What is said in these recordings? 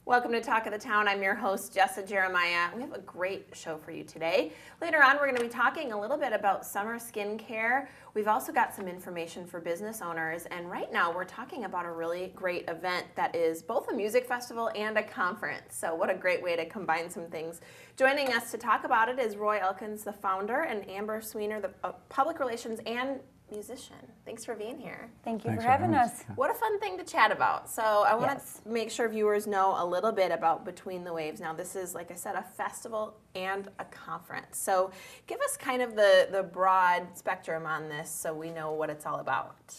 Welcome to Talk of the Town. I'm your host, Jessa Jeremiah. We have a great show for you today. Later on, we're going to be talking a little bit about summer skincare. We've also got some information for business owners. And right now, we're talking about a really great event that is both a music festival and a conference. So what a great way to combine some things. Joining us to talk about it is Roy Elkins, the founder, and Amber Sweener, the public relations and musician. Thanks for being here. Thanks for having us. What a fun thing to chat about. So I want to make sure viewers know a little bit about Between the Waves. Now this is, like I said, a festival and a conference. So give us kind of the broad spectrum on this so we know what it's all about.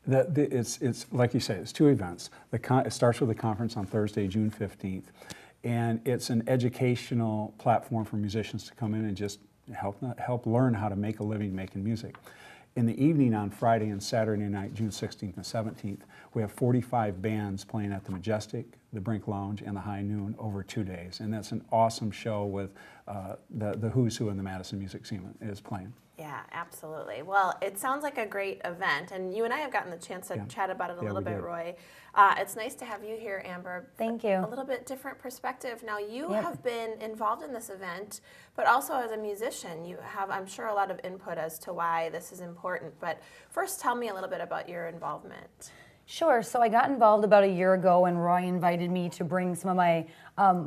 It's like you say, it's two events. It starts with a conference on Thursday, June 15th. And it's an educational platform for musicians to come in and just help learn how to make a living making music. In the evening on Friday and Saturday night, June 16th and 17th, we have 45 bands playing at the Majestic, the Brink Lounge, and the High Noon over 2 days. And that's an awesome show with the who's who in the Madison music scene is playing. Yeah, absolutely. Well, it sounds like a great event, and you and I have gotten the chance to chat about it a little bit, Roy. It's nice to have you here, Amber. Thank you. A little bit different perspective. Now, you have been involved in this event, but also as a musician, you have, I'm sure, a lot of input as to why this is important. But first, tell me a little bit about your involvement. Sure. So I got involved about a year ago, and Roy invited me to bring some of my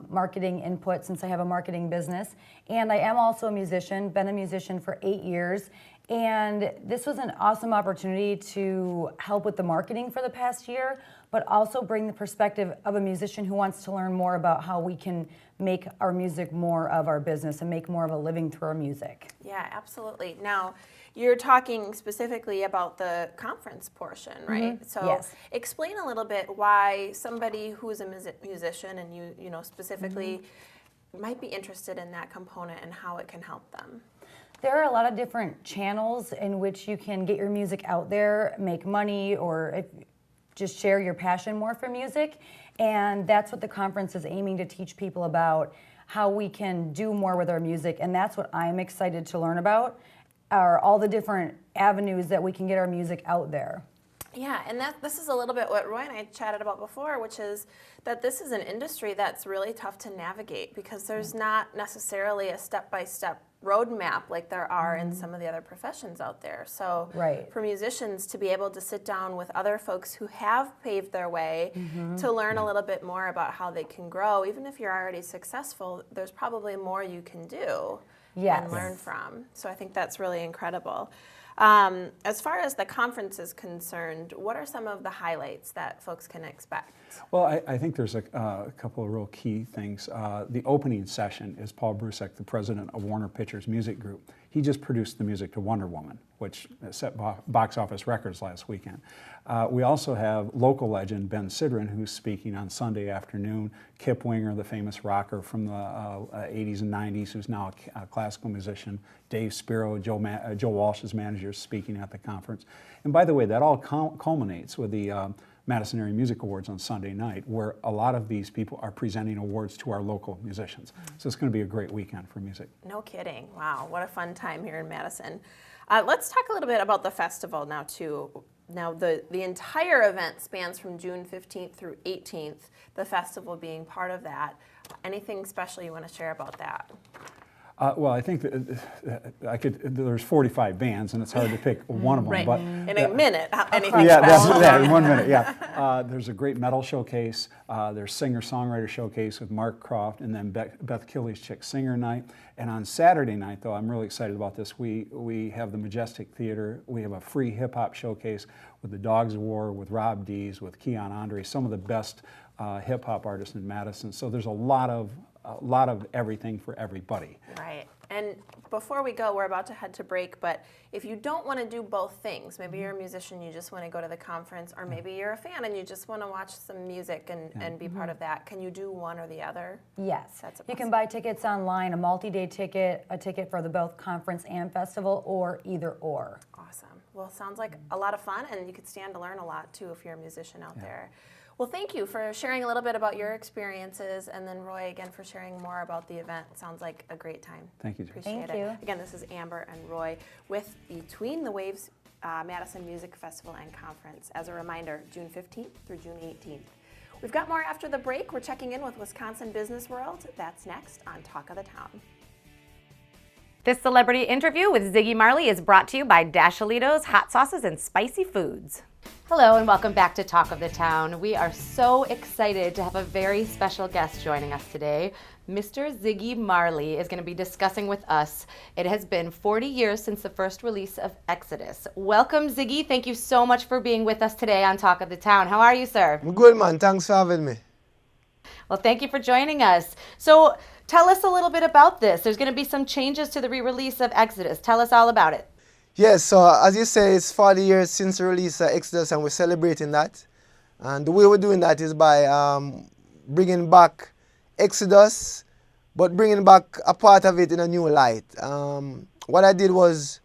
marketing input since I have a marketing business. And I am also a musician, been a musician for 8 years. And this was an awesome opportunity to help with the marketing for the past year, but also bring the perspective of a musician who wants to learn more about how we can make our music more of our business and make more of a living through our music. Yeah, absolutely. Now, you're talking specifically about the conference portion, right? Mm-hmm. So explain a little bit why somebody who's a musician and you know specifically might be interested in that component and how it can help them. There are a lot of different channels in which you can get your music out there, make money, or just share your passion more for music. And that's what the conference is aiming to teach people about, how we can do more with our music. And that's what I'm excited to learn about, are all the different avenues that we can get our music out there. Yeah, and this is a little bit what Roy and I chatted about before, which is that this is an industry that's really tough to navigate because there's not necessarily a step-by-step roadmap like there are in some of the other professions out there. So for musicians to be able to sit down with other folks who have paved their way to learn a little bit more about how they can grow, even if you're already successful, there's probably more you can do and learn from. So I think that's really incredible. As far as the conference is concerned, what are some of the highlights that folks can expect? Well, I think there's a couple of real key things. The opening session is Paul Brusek, the president of Warner Pictures Music Group. He just produced the music to Wonder Woman, which set box office records last weekend. We also have local legend Ben Sidran, who's speaking on Sunday afternoon. Kip Winger, the famous rocker from the 80s and 90s, who's now a classical musician. Dave Spiro, Joe Walsh's manager, is speaking at the conference. And by the way, that all culminates with the Madison Area Music Awards on Sunday night, where a lot of these people are presenting awards to our local musicians. So it's going to be a great weekend for music. No kidding. Wow, what a fun time here in Madison. Let's talk a little bit about the festival now, too. Now, the entire event spans from June 15th through 18th, the festival being part of that. Anything special you want to share about that? Well, I think that there's 45 bands, and it's hard to pick one of them. Right. But in a minute, anything yeah, special? that's in 1 minute, yeah. There's a great metal showcase. There's singer-songwriter showcase with Mark Croft, and then Beth Killy's Chick Singer Night. And on Saturday night, though, I'm really excited about this. We have the Majestic Theater. We have a free hip-hop showcase with the Dogs of War, with Rob Dees, with Keon Andre, some of the best hip-hop artists in Madison. So there's a lot of everything for everybody. Right. And before we go, we're about to head to break, but if you don't want to do both things, maybe you're a musician, you just want to go to the conference, or maybe you're a fan and you just want to watch some music and be part of that, can you do one or the other? Yes. You can buy tickets online, a multi-day ticket, a ticket for the both conference and festival, or either or. Awesome. Well, it sounds like a lot of fun, and you could stand to learn a lot, too, if you're a musician out there. Well, thank you for sharing a little bit about your experiences, and then Roy, again, for sharing more about the event. Sounds like a great time. Thank you. Appreciate Thank you. Again, this is Amber and Roy with Between the Waves Madison Music Festival and Conference. As a reminder, June 15th through June 18th. We've got more after the break. We're checking in with Wisconsin Business World. That's next on Talk of the Town. This celebrity interview with Ziggy Marley is brought to you by Dashalitos Hot Sauces and Spicy Foods. Hello and welcome back to Talk of the Town. We are so excited to have a very special guest joining us today. Mr. Ziggy Marley is going to be discussing with us. It has been 40 years since the first release of Exodus. Welcome, Ziggy. Thank you so much for being with us today on Talk of the Town. How are you, sir? I'm good, man. Thanks for having me. Well, thank you for joining us. So tell us a little bit about this. There's going to be some changes to the re-release of Exodus. Tell us all about it. Yes, so as you say, it's 40 years since the release of Exodus, and we're celebrating that. And the way we're doing that is by bringing back Exodus, but bringing back a part of it in a new light. What I did was,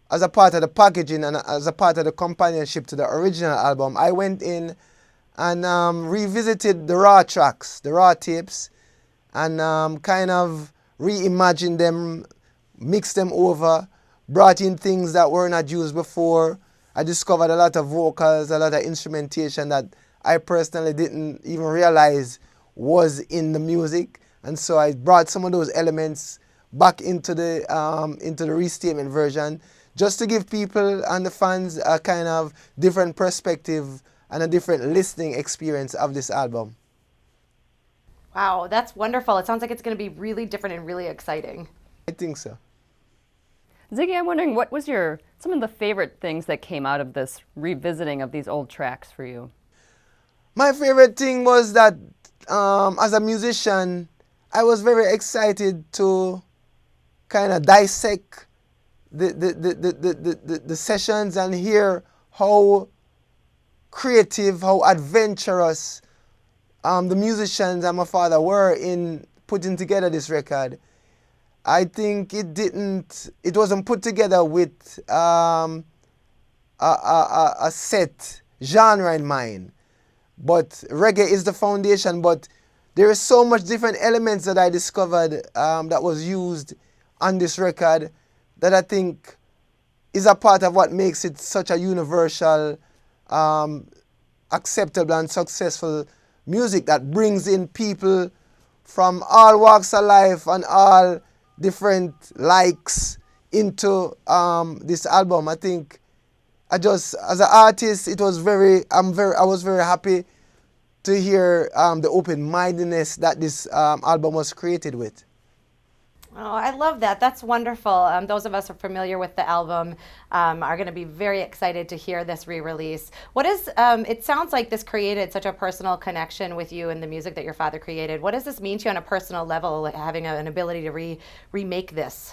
as a part of the packaging and as a part of the companionship to the original album, I went in and revisited the raw tracks, the raw tapes, and kind of reimagined them, mixed them over, brought in things that were not used before. I discovered a lot of vocals, a lot of instrumentation that I personally didn't even realize was in the music. And so I brought some of those elements back into the restatement version, just to give people and the fans a kind of different perspective and a different listening experience of this album. Wow, that's wonderful. It sounds like it's going to be really different and really exciting. I think so. Ziggy, I'm wondering, what was some of the favorite things that came out of this revisiting of these old tracks for you? My favorite thing was that as a musician, I was very excited to kind of dissect the sessions and hear how creative, how adventurous the musicians and my father were in putting together this record. I think it wasn't put together with a set genre in mind. But reggae is the foundation, but there is so much different elements that I discovered that was used on this record that I think is a part of what makes it such a universal, acceptable and successful music that brings in people from all walks of life and all different likes into this album. I think as an artist, I was very happy to hear the open-mindedness that this album was created with. Oh, I love that. That's wonderful. Those of us who are familiar with the album are going to be very excited to hear this re-release. It sounds like this created such a personal connection with you and the music that your father created. What does this mean to you on a personal level, having an ability to remake this?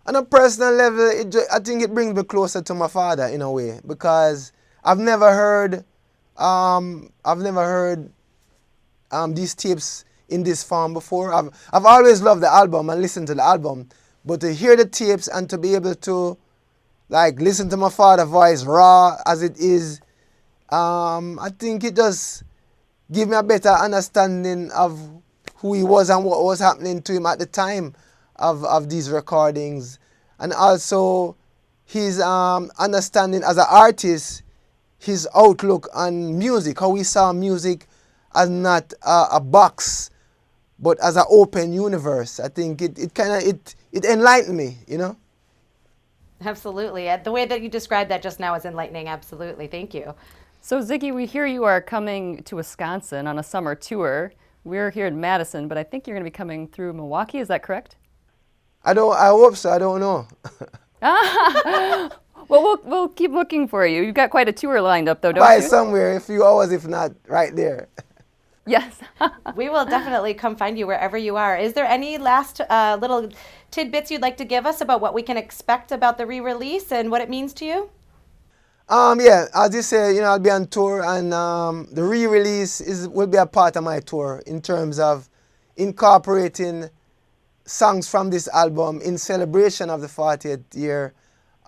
On a personal level, I think it brings me closer to my father in a way, because I've never heard these tapes in this form before. I've always loved the album and listened to the album, but to hear the tapes and to be able to listen to my father's voice raw as it is, I think it just give me a better understanding of who he was and what was happening to him at the time of these recordings, and also his understanding as an artist, his outlook on music, how he saw music as not a box, but as an open universe. I think it enlightened me, you know? Absolutely. The way that you described that just now is enlightening. Absolutely. Thank you. So Ziggy, we hear you are coming to Wisconsin on a summer tour. We're here in Madison, but I think you're going to be coming through Milwaukee. Is that correct? I hope so. I don't know. Well, we'll keep looking for you. You've got quite a tour lined up, though, don't By you? somewhere, a few hours, if not right there. Yes. We will definitely come find you wherever you are. Is there any last little tidbits you'd like to give us about what we can expect about the re-release and what it means to you? Yeah, as you say, I'll be on tour, and the re-release will be a part of my tour in terms of incorporating songs from this album in celebration of the 40th year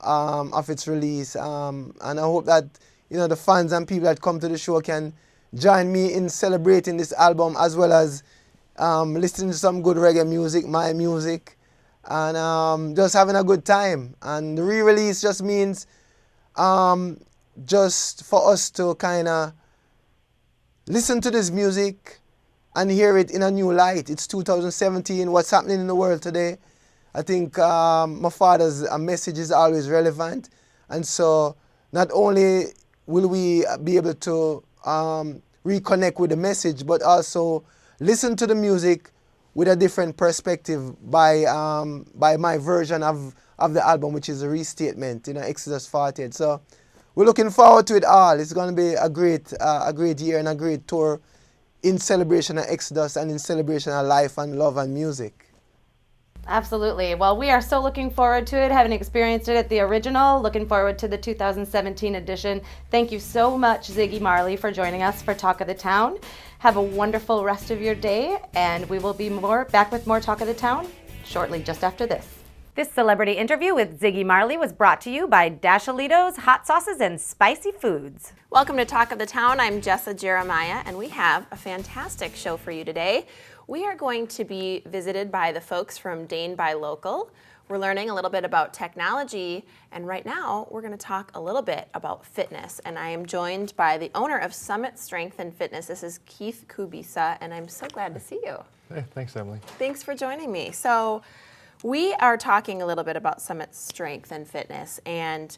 of its release. And I hope that the fans and people that come to the show can join me in celebrating this album, as well as listening to some good reggae music, my music, and just having a good time. And the re-release just means just for us to kind of listen to this music and hear it in a new light. It's 2017. What's happening in the world today? I think my father's message is always relevant. And so not only will we be able to reconnect with the message, but also listen to the music with a different perspective by my version of the album, which is a restatement, Exodus 48. So we're looking forward to it all. It's going to be a great year and a great tour in celebration of Exodus and in celebration of life and love and music. Absolutely. Well, we are so looking forward to it, having experienced it at the original, looking forward to the 2017 edition. Thank you so much, Ziggy Marley, for joining us for Talk of the Town. Have a wonderful rest of your day, and we will be back with more Talk of the Town shortly, just after this. This celebrity interview with Ziggy Marley was brought to you by Dashalitos Hot Sauces and Spicy Foods. Welcome to Talk of the Town. I'm Jessa Jeremiah, and we have a fantastic show for you today. We are going to be visited by the folks from Dane Buy Local. We're learning a little bit about technology, and right now we're going to talk a little bit about fitness. And I am joined by the owner of Summit Strength and Fitness. This is Keith Kubisa, and I'm so glad to see you. Hey, thanks, Emily. Thanks for joining me. So we are talking a little bit about Summit Strength and Fitness, and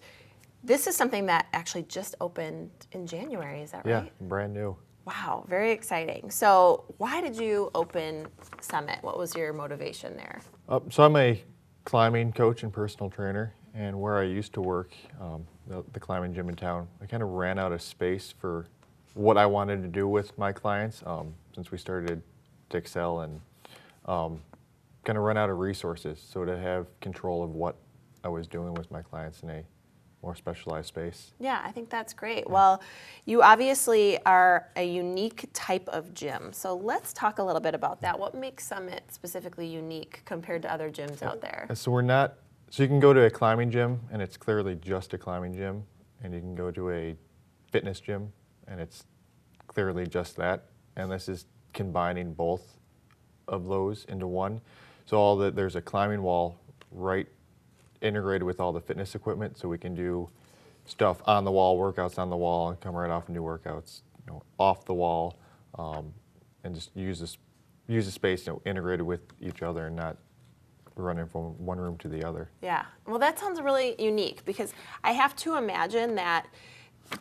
this is something that actually just opened in January, is that right? Yeah, brand new. Wow, very exciting. So why did you open Summit? What was your motivation there? So I'm a climbing coach and personal trainer, and where I used to work, the climbing gym in town, I kind of ran out of space for what I wanted to do with my clients since we started to excel and kind of run out of resources. So to have control of what I was doing with my clients in a more specialized space. Yeah, I think that's great. Well, you obviously are a unique type of gym. So let's talk a little bit about that. What makes Summit specifically unique compared to other gyms out there? So you can go to a climbing gym and it's clearly just a climbing gym, and you can go to a fitness gym and it's clearly just that. And this is combining both of those into one. So there's a climbing wall right integrated with all the fitness equipment, so we can do stuff on the wall, workouts on the wall, and come right off and do workouts, off the wall, and just use the space, integrated with each other and not running from one room to the other. Yeah, well, that sounds really unique because I have to imagine that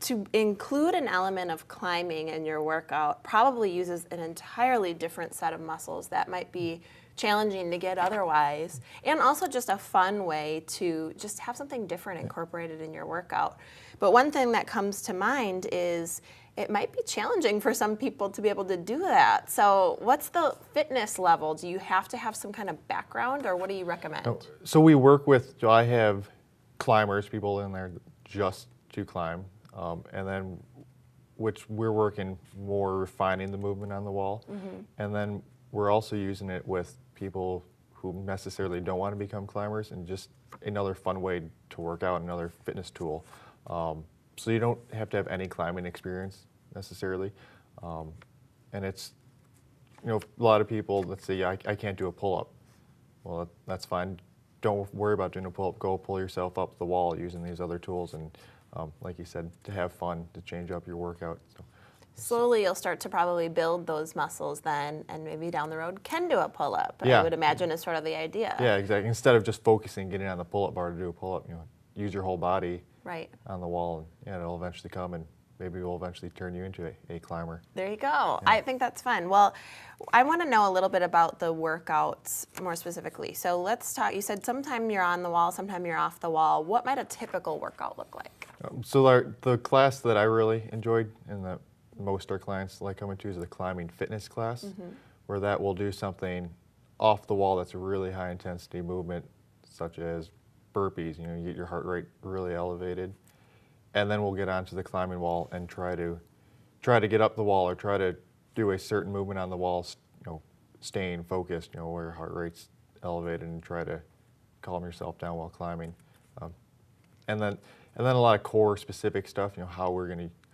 to include an element of climbing in your workout probably uses an entirely different set of muscles that might be challenging to get otherwise, and also just a fun way to just have something different incorporated in your workout. But one thing that comes to mind is it might be challenging for some people to be able to do that. So what's the fitness level? Do you have to have some kind of background, or what do you recommend? So we work with, I have climbers, people in there just to climb, and then which we're working more refining the movement on the wall. And then we're also using it with people who necessarily don't want to become climbers, and just another fun way to work out, another fitness tool. So you don't have to have any climbing experience necessarily. And it's, a lot of people that say, I can't do a pull-up. Well, that's fine. Don't worry about doing a pull-up. Go pull yourself up the wall using these other tools, and like you said, to have fun, to change up your workout. So. Slowly you'll start to probably build those muscles then, and maybe down the road can do a pull-up. Yeah. I would imagine is sort of the idea. Yeah, exactly. Instead of just focusing, getting on the pull-up bar to do a pull-up, use your whole body Right. on the wall, and it'll eventually come, and maybe it will eventually turn you into a climber. There you go. I think that's fun. Well, I want to know a little bit about the workouts more specifically. So let's talk, you said sometime you're on the wall, sometime you're off the wall. What might a typical workout look like? So the class that I really enjoyed, and that most our clients like coming to, is the climbing fitness class, where that will do something off the wall that's a really high intensity movement, such as burpees. You get your heart rate really elevated, and then we'll get onto the climbing wall and try to get up the wall, or try to do a certain movement on the wall, staying focused, where your heart rate's elevated, and try to calm yourself down while climbing. And then a lot of core specific stuff,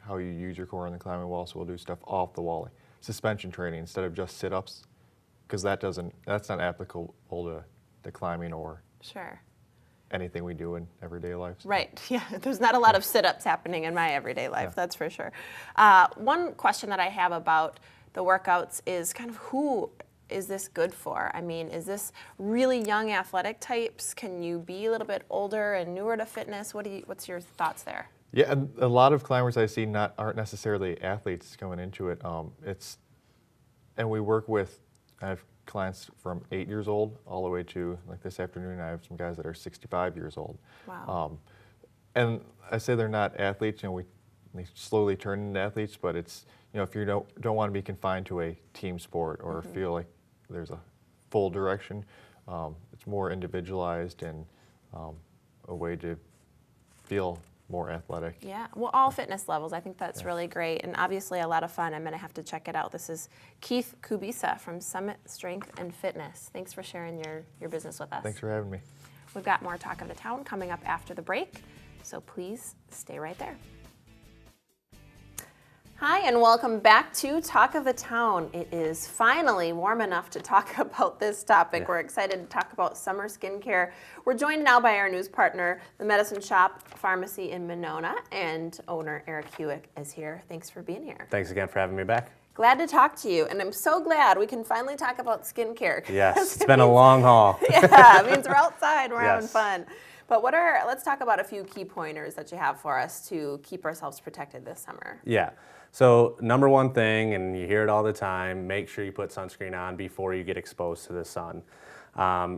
how you use your core on the climbing wall. So we'll do stuff off the wall, like suspension training instead of just sit-ups, because that's not applicable to climbing or. Sure. anything we do in everyday life. Right. Yeah. There's not a lot of sit-ups happening in my everyday life. That's for sure. One question that I have about the workouts is kind of who is this good for? I mean, is this really young athletic types? Can you be a little bit older and newer to fitness? What's your thoughts there? Yeah, and a lot of climbers I see aren't necessarily athletes coming into it. And we work with, I have clients from 8 years old all the way to, like this afternoon, I have some guys that are 65 years old. Wow. And I say they're not athletes, they slowly turn into athletes, but it's, if you don't want to be confined to a team sport or feel like there's a full direction, it's more individualized and a way to feel more athletic. Yeah, well, all fitness levels. I think that's really great and obviously a lot of fun. I'm going to have to check it out. This is Keith Kubisa from Summit Strength and Fitness. Thanks for sharing your business with us. Thanks for having me. We've got more Talk of the Town coming up after the break, so please stay right there. Hi, and welcome back to Talk of the Town. It is finally warm enough to talk about this topic. We're excited to talk about summer skincare. We're joined now by our news partner, the Medicine Shop Pharmacy in Monona, and owner Eric Hewitt is here. Thanks for being here. Thanks again for having me back. Glad to talk to you, and I'm so glad we can finally talk about skincare. Yes, it's been a long haul. Yeah, it means we're outside, we're having Yes. fun. But let's talk about a few key pointers that you have for us to keep ourselves protected this summer. Yeah. So number one thing, and you hear it all the time, make sure you put sunscreen on before you get exposed to the sun.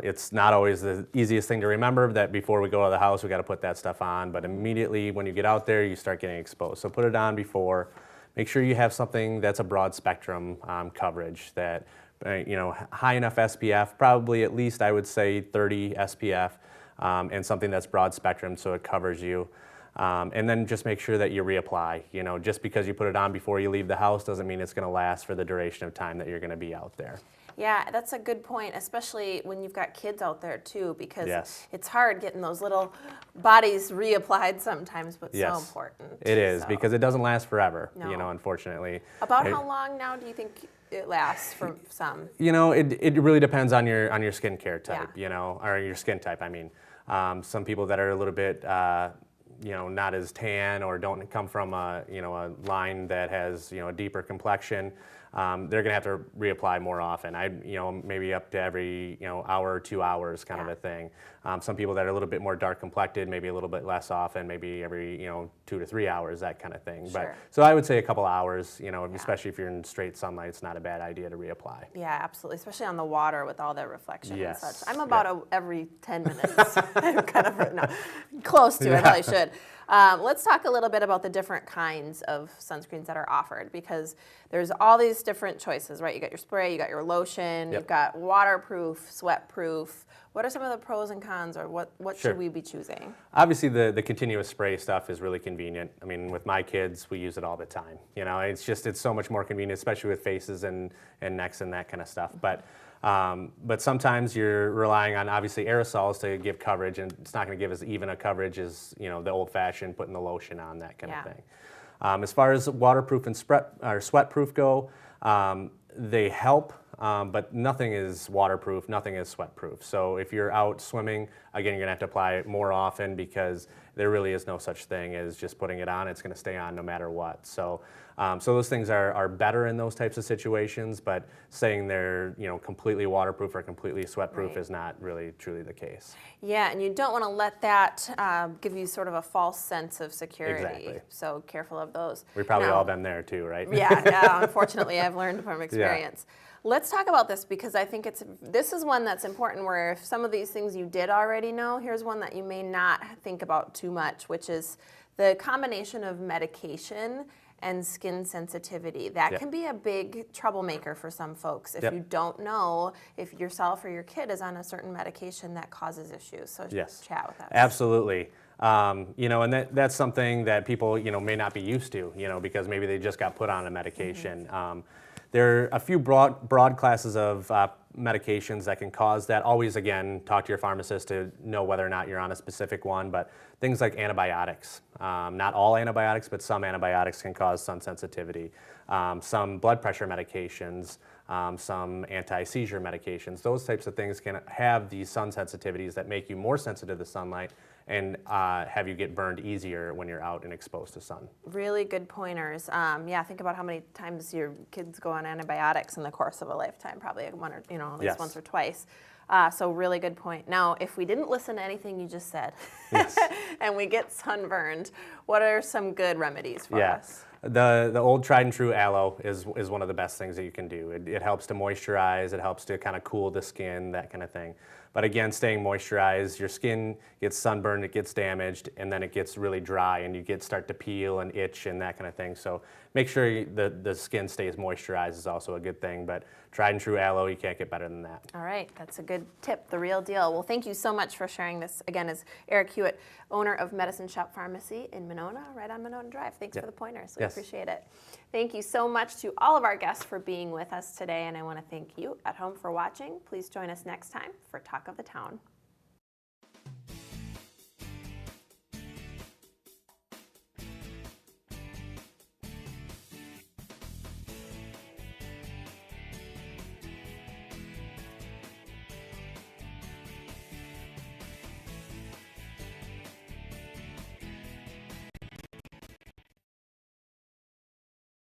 It's not always the easiest thing to remember that before we go out of the house, we got to put that stuff on. But immediately when you get out there, you start getting exposed. So put it on before. Make sure you have something that's a broad spectrum coverage that, high enough SPF, probably at least I would say 30 SPF, and something that's broad spectrum so it covers you. And then just make sure that you reapply. Just because you put it on before you leave the house doesn't mean it's going to last for the duration of time that you're going to be out there. Yeah, that's a good point, especially when you've got kids out there too, because Yes. it's hard getting those little bodies reapplied sometimes, but so Yes. important. It is, So, because it doesn't last forever, No. unfortunately. About It- how long now do you think it lasts for some? It really depends on your skincare type, Yeah. or your skin type. I mean, some people that are a little bit, not as tan or don't come from a line that has a deeper complexion, they're gonna have to reapply more often. Maybe up to every hour or 2 hours kind of a thing. Some people that are a little bit more dark complected, maybe a little bit less often, maybe every 2 to 3 hours, that kind of thing. Sure. But so I would say a couple hours. Especially if you're in straight sunlight, it's not a bad idea to reapply. Yeah, absolutely, especially on the water with all the reflection Yes. and such. I'm about every 10 minutes. I'm kind of close to it. I probably should. Let's talk a little bit about the different kinds of sunscreens that are offered, because there's all these different choices, right? You got your spray, you got your lotion, Yep. you've got waterproof, sweat-proof. What are some of the pros and cons, or what Sure. should we be choosing? Obviously, the continuous spray stuff is really convenient. I mean, with my kids, we use it all the time. It's so much more convenient, especially with faces and necks and that kind of stuff. But sometimes you're relying on obviously aerosols to give coverage, and it's not going to give as even a coverage as the old-fashioned putting the lotion on, that kind of thing. As far as waterproof and sweat-proof go, they help. But nothing is waterproof, nothing is sweat-proof. So if you're out swimming, again, you're gonna have to apply it more often, because there really is no such thing as just putting it on. It's gonna stay on no matter what. So those things are better in those types of situations, but saying they're completely waterproof or completely sweat-proof Right. is not really truly the case. Yeah, and you don't want to let that give you sort of a false sense of security. Exactly. So careful of those. We've probably Now- all been there too, right? Yeah, unfortunately, I've learned from experience. Let's talk about this, because I think this is one that's important, where if some of these things you did already know, here's one that you may not think about too much, which is the combination of medication and skin sensitivity. That Yep. can be a big troublemaker for some folks if Yep. you don't know if yourself or your kid is on a certain medication that causes issues. So Yes. chat with us. Absolutely. And that's something that people, may not be used to, because maybe they just got put on a medication. there are a few broad classes of medications that can cause that. Always, again, talk to your pharmacist to know whether or not you're on a specific one, but things like antibiotics. Not all antibiotics, but some antibiotics can cause sun sensitivity. Some blood pressure medications, some anti-seizure medications, those types of things can have these sun sensitivities that make you more sensitive to sunlight and have you get burned easier when you're out and exposed to sun. Really good pointers. Yeah, think about how many times your kids go on antibiotics in the course of a lifetime, probably one or, at least Yes. once or twice. So really good point. Now, if we didn't listen to anything you just said Yes. and we get sunburned, what are some good remedies for Yeah. us? The old tried and true aloe is one of the best things that you can do. It helps to moisturize, it helps to kind of cool the skin, that kind of thing. But again, staying moisturized, your skin gets sunburned, it gets damaged, and then it gets really dry and you start to peel and itch and that kind of thing. So make sure the skin stays moisturized is also a good thing. But tried and true aloe, you can't get better than that. All right, that's a good tip, the real deal. Well, thank you so much for sharing this. Again, is Eric Hewitt, owner of Medicine Shop Pharmacy in Monona, right on Monona Drive. Thanks for the pointers. We Yes. appreciate it. Thank you so much to all of our guests for being with us today, and I want to thank you at home for watching. Please join us next time for Talk of the Town.